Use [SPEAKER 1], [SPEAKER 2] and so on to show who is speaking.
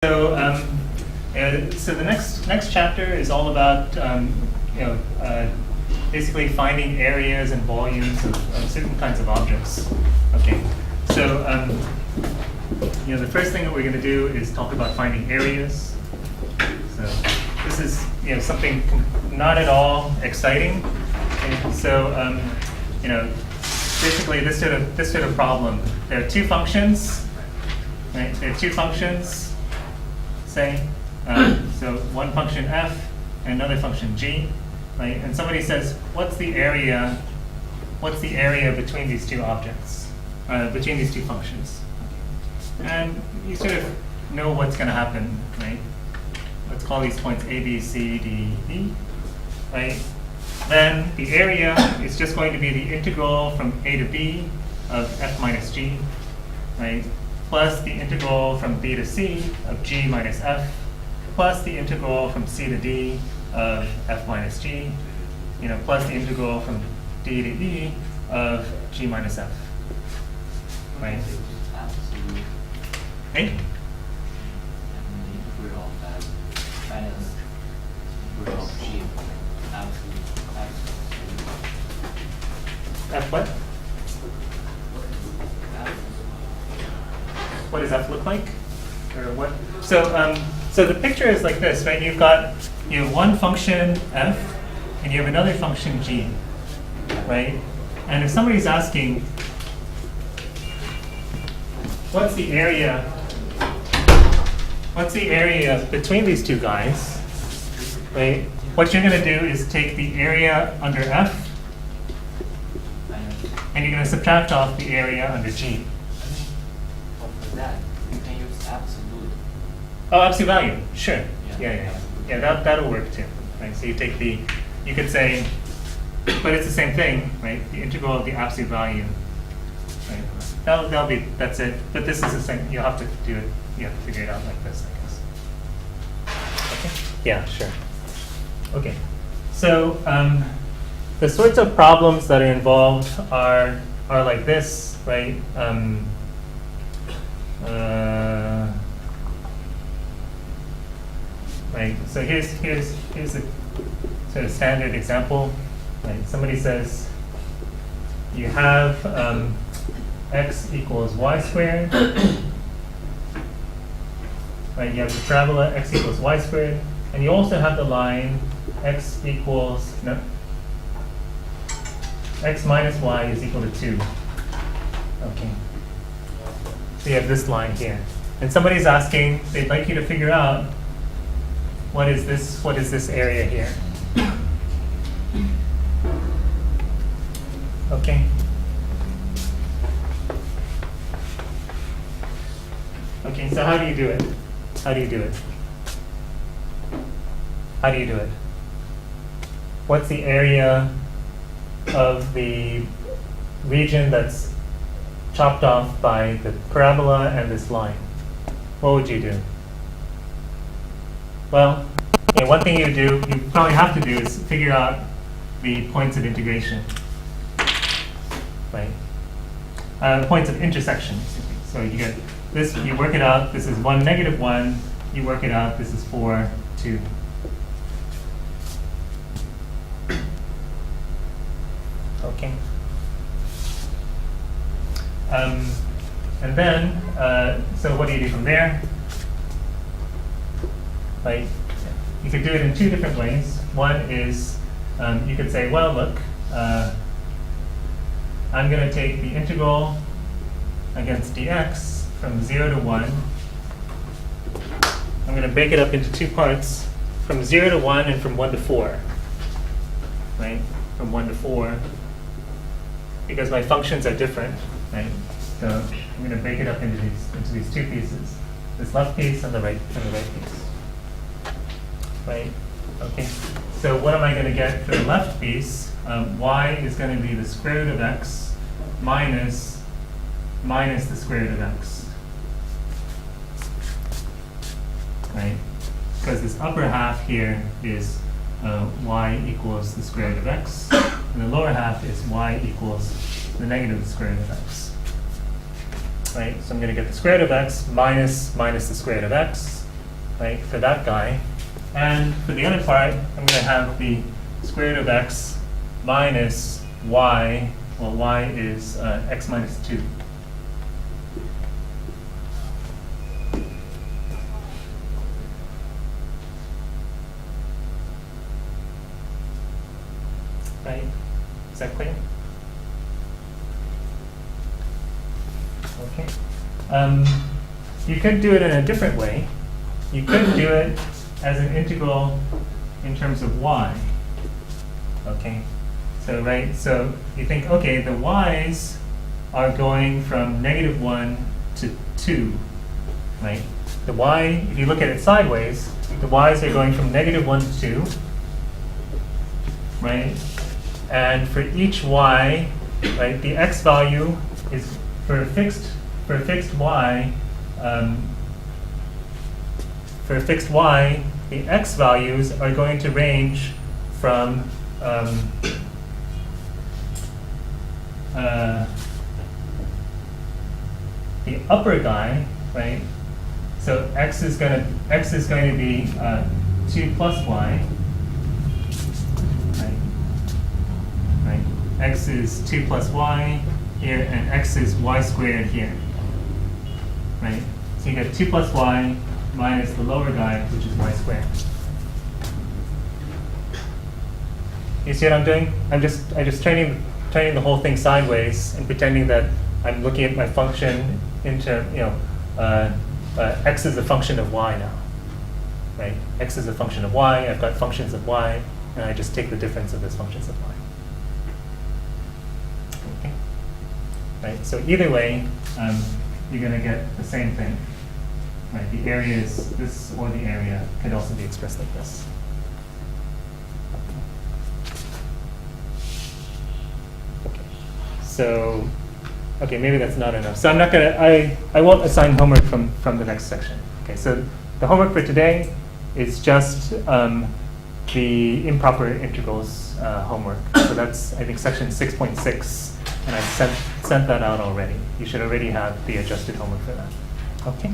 [SPEAKER 1] So the next chapter is all about basically finding areas and volumes of certain kinds of objects. Okay, so the first thing that we're going to do is talk about finding areas. So this is something not at all exciting. Okay? So basically this sort of problem. There are two functions. Right? There are two functions. Say, so one function f and another function g, right? And somebody says, what's the area between these two objects, between these two functions? And you sort of know what's going to happen, right? Let's call these points a, b, c, d, e, right? Then the area is just going to be the integral from a to b of f minus g, right? Plus the integral from b to c of g minus f, plus the integral from c to d of f minus g, plus the integral from d to e of g minus f. Right? Hey? F what? What does f look like? Or what? So the picture is like this, right? You have one function f, and you have another function g, right? And if somebody's asking, what's the area between these two guys, right? What you're going to do is take the area under f, and you're going to subtract off the area under g.
[SPEAKER 2] That you can use absolute.
[SPEAKER 1] Oh, absolute value. Sure. Yeah. That'll work too. Right. So you could say, but it's the same thing, right? The integral of the absolute value. Right. That's it. But this is the same. You'll have to do it. You have to figure it out like this, I guess. Okay. Yeah. Sure. Okay. So the sorts of problems that are involved are like this, right? Right. So here's a sort of standard example. Right. Somebody says you have x equals y squared. Right. You have the parabola x equals y squared, and you also have the line x minus y is equal to 2. Okay. So you have this line here. And somebody's asking, they'd like you to figure out what is this area here. Okay. Okay, so how do you do it? What's the area of the region that's chopped off by the parabola and this line? What would you do? Well, one thing you probably have to do is figure out the points of integration, right? Points of intersection. So you get this, you work it out. This is 1, -1. You work it out. This is 4, 2. Okay. And then, so what do you do from there? Right? You could do it in two different ways. One is you could say, well, look, I'm going to take the integral against dx from 0 to 1. I'm going to break it up into two parts, from 0 to 1 and from 1 to 4. Right? From 1 to 4. Because my functions are different. Right? So I'm going to break it up into these two pieces, this left piece and the right piece. Right? Okay. So what am I going to get for the left piece? Y is going to be the square root of x minus the square root of x. Right? Because this upper half here is y equals the square root of x, and the lower half is y equals the negative square root of x. Right? So I'm going to get the square root of x minus the square root of x. right, for that guy. And for the other part, I'm going to have the square root of x minus y, well, y is x minus 2. Right? Is that clear? Okay. You could do it in a different way. You could do it as an integral in terms of y. Okay. So right. So you think, okay, the y's are going from -1 to 2, right? The y, if you look at it sideways, the y's are going from -1 to 2, right? And for each y, right, the x value is for a fixed y. For a fixed y, the x values are going to range from the upper guy, right? So x is going to be 2 plus y. Right? X is 2 plus y here, and x is y squared here. Right? So you get 2 plus y minus the lower guy, which is y squared. You see what I'm doing? I'm just turning the whole thing sideways and pretending that I'm looking at my function into, x is a function of y now. Right? X is a function of y. I've got functions of y, and I just take the difference of those functions of y. Okay. Right? So either way, you're going to get the same thing. Right? The area is this, or the area could also be expressed like this. Okay. So, okay, maybe that's not enough. So I'm not going to, I won't assign homework from the next section. Okay, so the homework for today is just the improper integrals homework. So that's, I think, section 6.6, and I sent that out already. You should already have the adjusted homework for that. Okay.